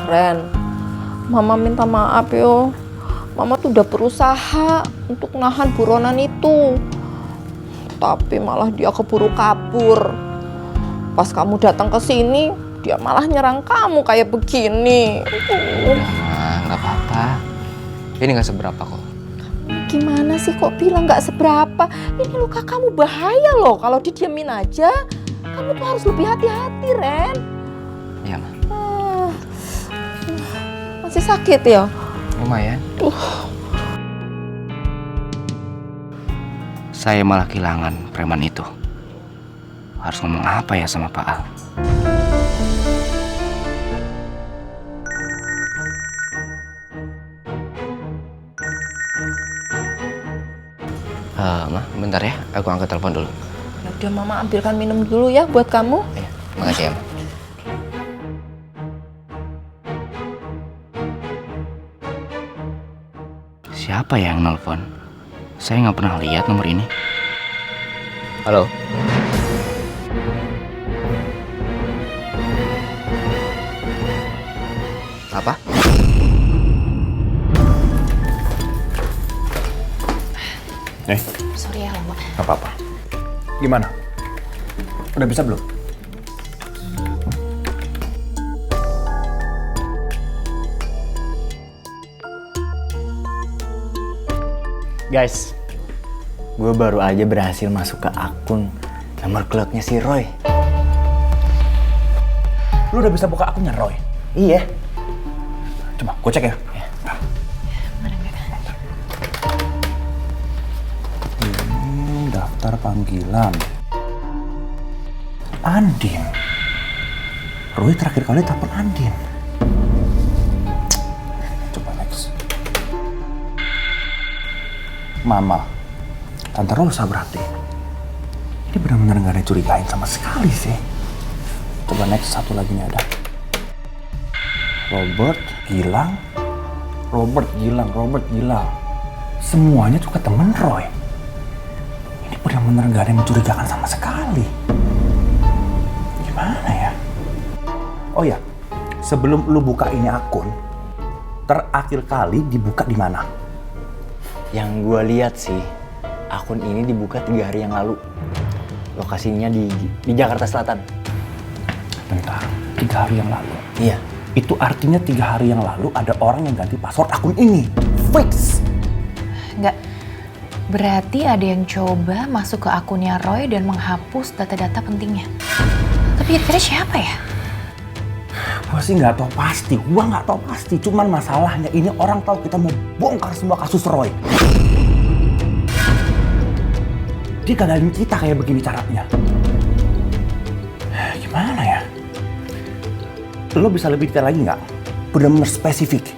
Ren, Mama minta maaf yo. Mama tuh udah berusaha untuk nahan buronan itu. Tapi malah dia keburu kabur. Pas kamu datang ke sini, dia malah nyerang kamu kayak begini. Udah mah, nggak apa-apa. Ini nggak seberapa kok. Gimana sih kok bilang nggak seberapa? Ini luka kamu bahaya loh kalau didiamin aja. Kamu tuh harus lebih hati-hati, Ren. Iya mah. Masih sakit ya? Lumayan. Saya malah kehilangan preman itu. Harus ngomong apa ya sama Pak Al? Ma, bentar ya, aku angkat telepon dulu. Ya udah, Mama ambilkan minum dulu ya buat kamu. Ya, makasih ya, Ma. Siapa ya yang nelpon? Saya nggak pernah lihat nomor ini. Halo? Apa? Sorry ya lama. Gak apa-apa. Gimana? Udah bisa belum? Guys, gue baru aja berhasil masuk ke akun nomor cloudnya si Roy. Lu udah bisa buka akunnya Roy? Iya. Coba gue cek ya. Ini daftar panggilan. Andin. Roy terakhir kali telepon Andin. Coba next. Mama, Tante Rosa berarti. Ini benar-benar gak ada curigain sama sekali sih. Coba next, satu lagi nih ada. Robert Gilang. Semuanya juga temen Roy. Ini benar-benar gak ada yang mencurigakan sama sekali. Gimana ya? Oh ya, sebelum lu buka ini akun, terakhir kali dibuka di mana? Yang gue lihat sih, akun ini dibuka 3 hari yang lalu. Lokasinya di Jakarta Selatan. Bentar, 3 hari yang lalu? Iya. Itu artinya 3 hari yang lalu ada orang yang ganti password akun ini. Fix! Enggak. Berarti ada yang coba masuk ke akunnya Roy dan menghapus data-data pentingnya. Tapi kira-kira siapa ya? Gua sih nggak tahu pasti, Cuman masalahnya ini orang tahu kita mau bongkar semua kasus Roy. Dia gagalin kita kayak begini caranya. Gimana ya? Lo bisa lebih detail lagi nggak? Bener-bener spesifik.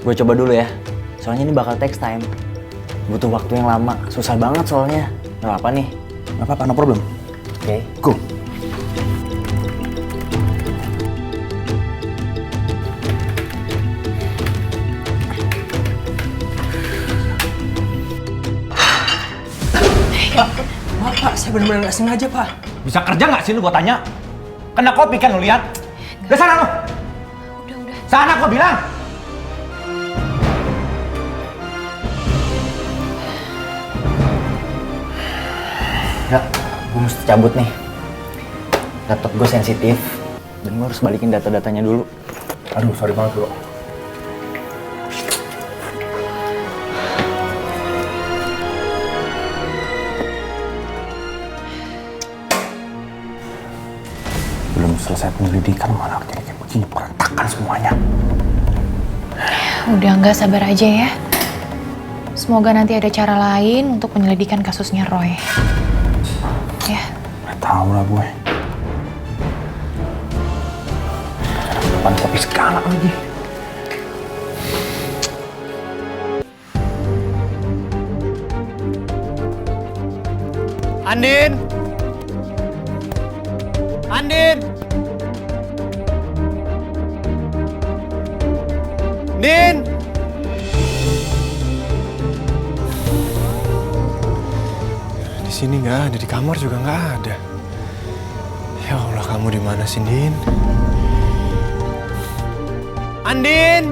Gue coba dulu ya. Soalnya ini bakal text time. Butuh waktu yang lama. Susah banget soalnya. Gak apa-apa nih. Nggak apa-apa, no problem. Oke. Go. Pak, saya benar-benar nggak sengaja, Pak. Bisa kerja nggak sih lu gua tanya? Kena kopi kan lu lihat? Udah sana lu. Udah. Sana gua bilang. Ya, gue mesti cabut nih. Laptop gue sensitif. Dan gue harus balikin data-datanya dulu. Aduh, sorry banget bro. Belum selesai penyelidikan malah jadi kayak begini, berantakan semuanya. Udah, nggak, sabar aja ya. Semoga nanti ada cara lain untuk penyelidikan kasusnya Roy. Ya. Gak tau lah gue. Depan kopi segala lagi. Andin! Andin! Din! Di sini nggak ada, di kamar juga nggak ada. Ya Allah, kamu di mana sih, Din? Andin!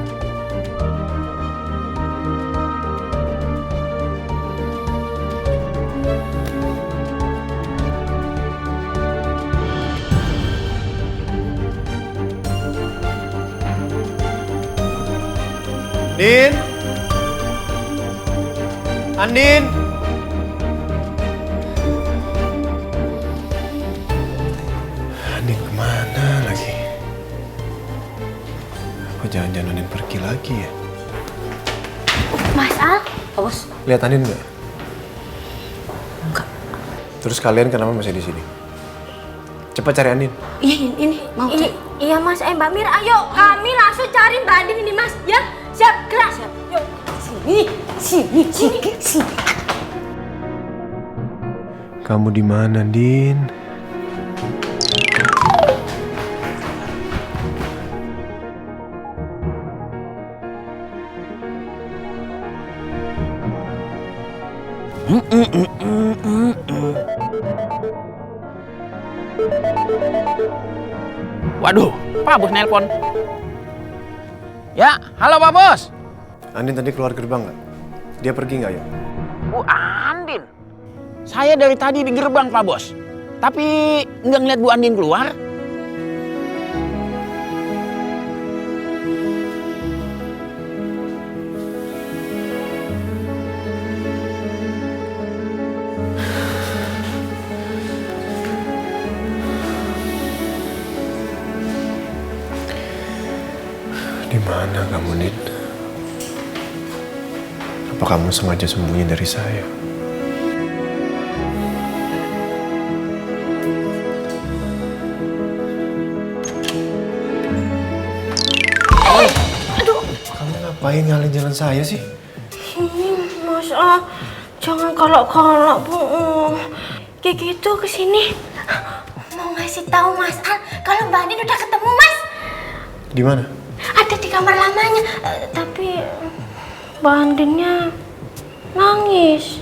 Andin! Andin! Andin kemana lagi? Apa jangan-jangan Andin pergi lagi ya? Mas Al, bos. Lihat Andin nggak? Enggak. Terus kalian kenapa masih di sini? Cepat cari Andin. Ini mau iya Mas, Mbak Mir, ayo kami langsung cari Mbak Andin ini Mas, ya. Siap, gerak. Siap. Yuk. Sini. Kamu di mana, Andin? Waduh, Pak Bos nelpon. Ya, halo Pak Bos. Andin tadi keluar gerbang nggak? Dia pergi nggak ya? Bu Andin. Saya dari tadi di gerbang Pak Bos. Tapi nggak ngeliat Bu Andin keluar. Di mana kamu, Din? Apa kamu sengaja sembunyi dari saya? Kamu ngapain nyalain jalan saya sih? Mas Al, jangan galak-galak, Bu. Kayak gitu kesini. Mau ngasih tahu Mas Al kalau Mbak Andin udah ketemu, Mas. Di mana? Ada di kamar lamanya, tapi Mbak Andinnya nangis.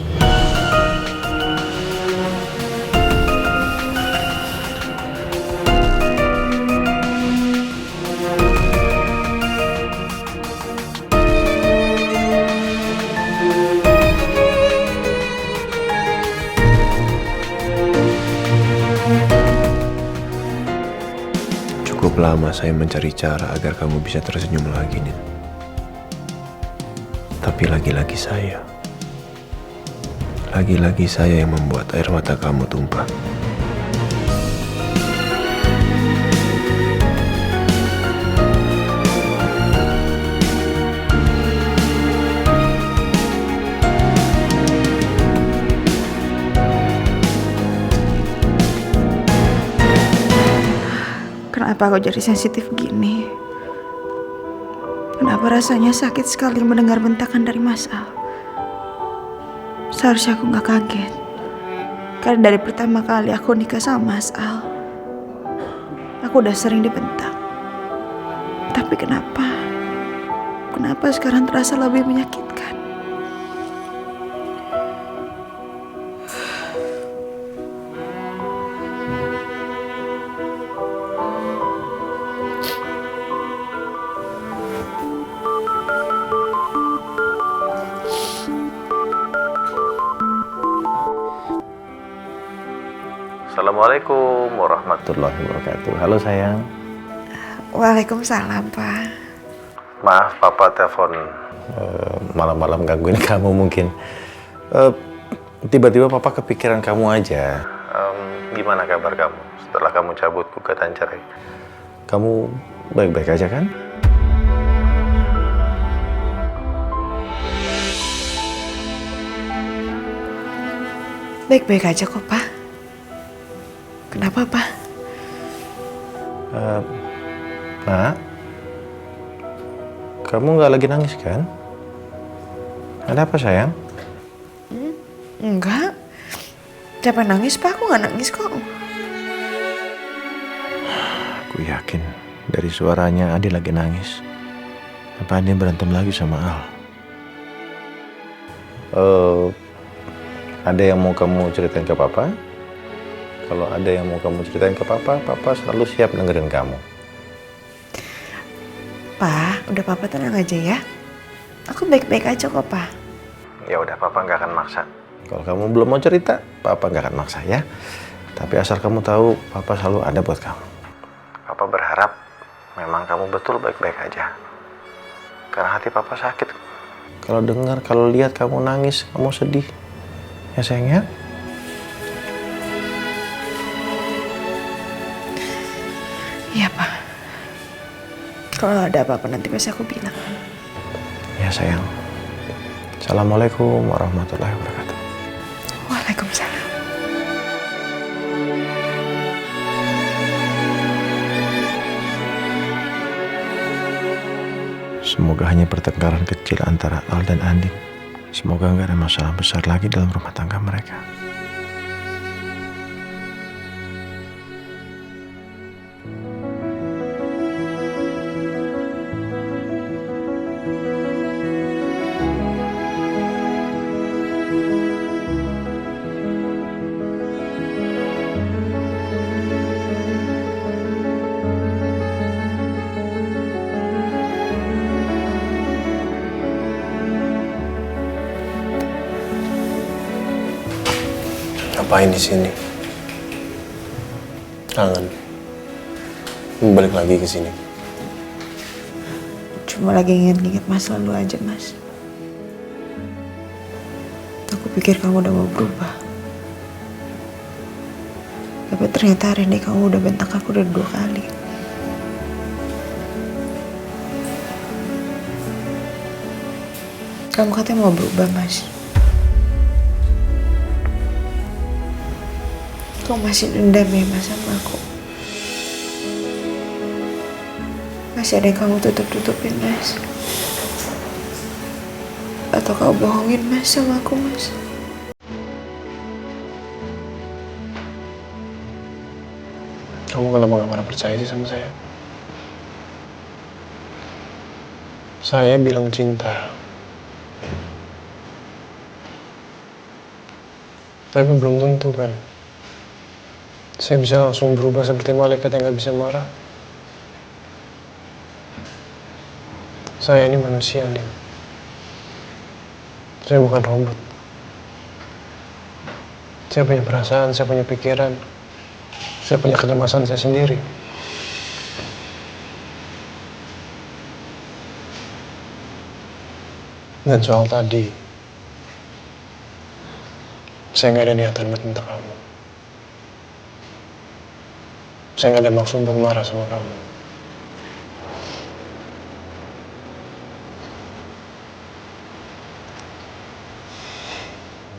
Cukup lama saya mencari cara agar kamu bisa tersenyum lagi, Nin. Tapi lagi-lagi saya yang membuat air mata kamu tumpah. Kenapa aku jadi sensitif gini? Kenapa rasanya sakit sekali mendengar bentakan dari Mas Al? Seharusnya aku gak kaget. Karena dari pertama kali aku nikah sama Mas Al, aku udah sering dibentak. Tapi kenapa sekarang terasa lebih menyakitkan? Assalamualaikum warahmatullahi wabarakatuh. Halo sayang. Waalaikumsalam, Pak. Maaf papa telepon malam-malam gangguin kamu mungkin. Tiba-tiba papa kepikiran kamu aja. Gimana kabar kamu setelah kamu cabut gugatan cerai? Kamu baik-baik aja kan? Baik-baik aja kok, Pak. Kenapa, Pak? Nak, kamu nggak lagi nangis kan? Ada apa sayang? Enggak. Siapa nangis, Pak? Aku nggak nangis kok. Aku yakin dari suaranya Adi lagi nangis. Apa Adi berantem lagi sama Al? Ada yang mau kamu ceritain ke papa? Kalau ada yang mau kamu ceritain ke papa, papa selalu siap dengerin kamu. Pa, udah Papa tenang aja ya. Aku baik-baik aja kok, Pa. Ya udah, Papa nggak akan maksa. Kalau kamu belum mau cerita, Papa nggak akan maksa ya. Tapi asal kamu tahu, Papa selalu ada buat kamu. Papa berharap memang kamu betul baik-baik aja. Karena hati Papa sakit kalau dengar, kalau lihat kamu nangis, kamu sedih. Ya sayang ya. Iya, Pa. Kalau ada apa-apa nanti pasti aku bilang. Ya sayang. Assalamualaikum warahmatullahi wabarakatuh. Waalaikumsalam. Semoga hanya pertengkaran kecil antara Al dan Andin. Semoga nggak ada masalah besar lagi dalam rumah tangga mereka. Ngapain di sini? Kangen. Balik lagi ke sini. Cuma lagi inget-inget masa lalu aja, Mas. Aku pikir kamu udah mau berubah. Tapi ternyata hari ini kamu udah bentak aku udah 2 kali. Kamu katanya mau berubah, Mas. Kamu masih dendam ya, Mas, sama aku? Masih ada yang kamu tutup-tutupin, Mas? Atau kau bohongin, Mas, sama aku, Mas? Kamu kenapa gak pernah percaya sih sama saya? Saya bilang cinta. Tapi belum tentu kan. Saya bisa langsung berubah seperti malaikat yang gak bisa marah. Saya ini manusia, Din. Saya bukan robot. Saya punya perasaan, saya punya pikiran. Saya punya kecemasan saya sendiri. Dan soal tadi, saya nggak ada niatan buat minta kamu. Saya nggak ada maksud untuk marah sama kamu.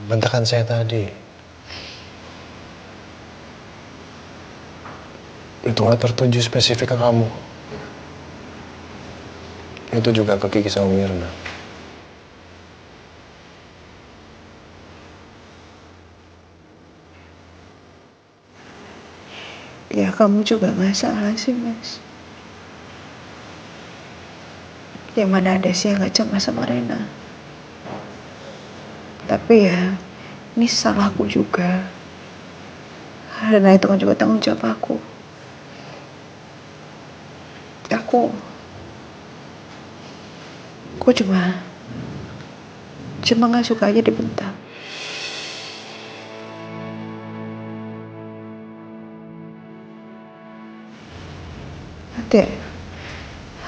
Bentakan saya tadi itu nggak tertuju spesifik ke kamu. Itu juga ke Kiki sama Mirna. Ya, kamu juga nggak salah sih, Mas. Yang mana ada sih yang nggak cemas sama Rena. Tapi ya, ini salahku juga. Rena itu kan juga tanggung jawab aku. Aku cuma nggak suka aja dibentak.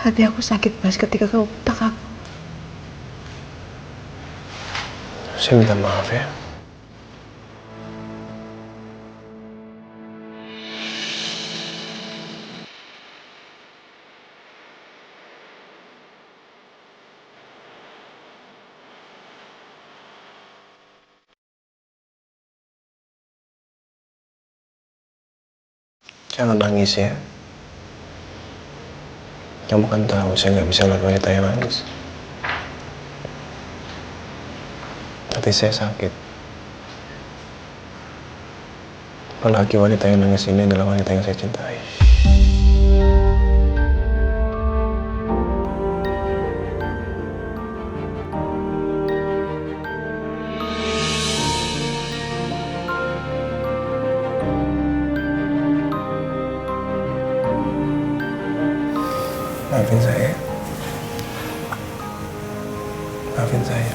Hati aku sakit, Mas, ketika kamu bentak aku. Saya minta maaf ya. Jangan nangis ya. Kamu kan tahu saya nggak bisa lihat wanita yang nangis. Hati saya sakit. Apalagi wanita yang nangis ini adalah wanita yang saya cintai. Maafin saya. maafin saya.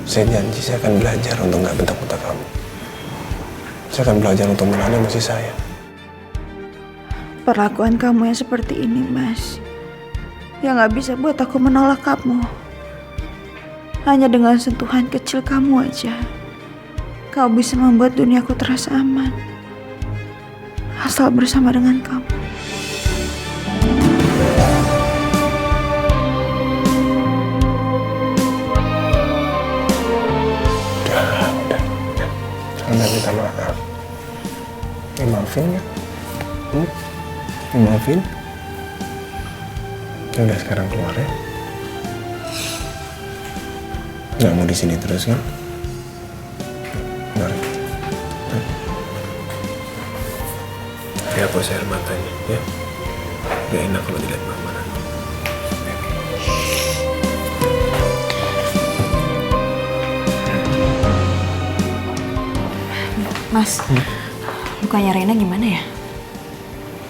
Saya janji saya akan belajar untuk nggak bentak-bentak kamu. Saya akan belajar untuk menahan emosi saya. Perlakuan kamu yang seperti ini, Mas, yang gak bisa buat aku menolak kamu. Hanya dengan sentuhan kecil kamu aja, kau bisa membuat duniaku terasa aman. Asal bersama dengan kamu. Udah. Anda minta maaf. Maafin ya? Maafin? Ya udah sekarang keluar ya. Nggak mau di sini terus kan? Mari. Ya hapus air matanya ya. Gak enak kalau dilihat mama nanti. Mas, lukanya Rena gimana ya?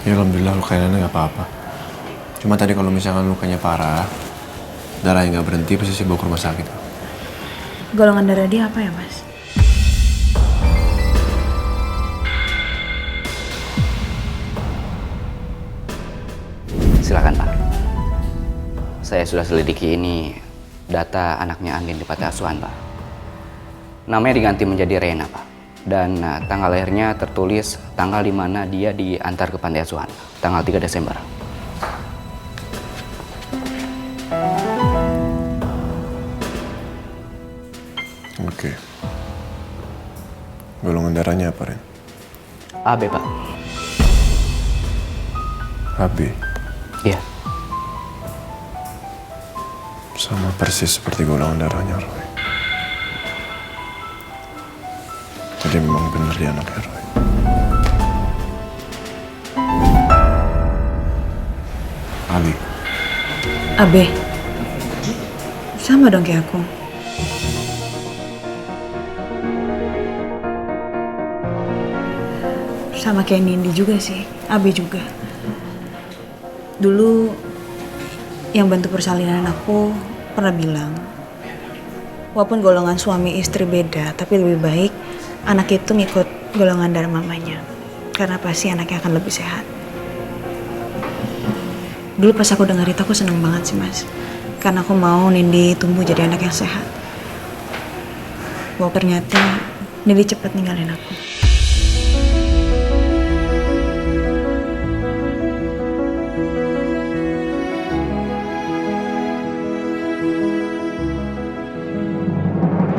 Ya alhamdulillah lukanya nggak apa-apa. Cuma tadi kalau misalkan lukanya parah, darahnya nggak berhenti, pasti saya bawa ke rumah sakit. Golongan darah dia apa ya, Mas? Silakan Pak. Saya sudah selidiki ini data anaknya Andin di panti asuhan Pak. Namanya diganti menjadi Rena Pak. Dan tanggal lahirnya tertulis tanggal di mana dia diantar ke panti asuhan, tanggal 3 Desember. Oke. Golongan darahnya apa, Ren? AB Pak. AB. Iya. Sama persis seperti golongan darahnya Roy. Jadi memang benar dia anaknya Roy. Ali. Abe. Sama dong kayak aku. Sama kayak Nindi juga sih. Abe juga. Dulu yang bantu persalinan aku pernah bilang, walaupun golongan suami istri beda, tapi lebih baik anak itu ngikut golongan darah mamanya. Karena pasti anaknya akan lebih sehat. Dulu pas aku dengar itu aku seneng banget sih, Mas. Karena aku mau Nindi tumbuh jadi anak yang sehat. Wah, ternyata Nindi cepat ninggalin aku.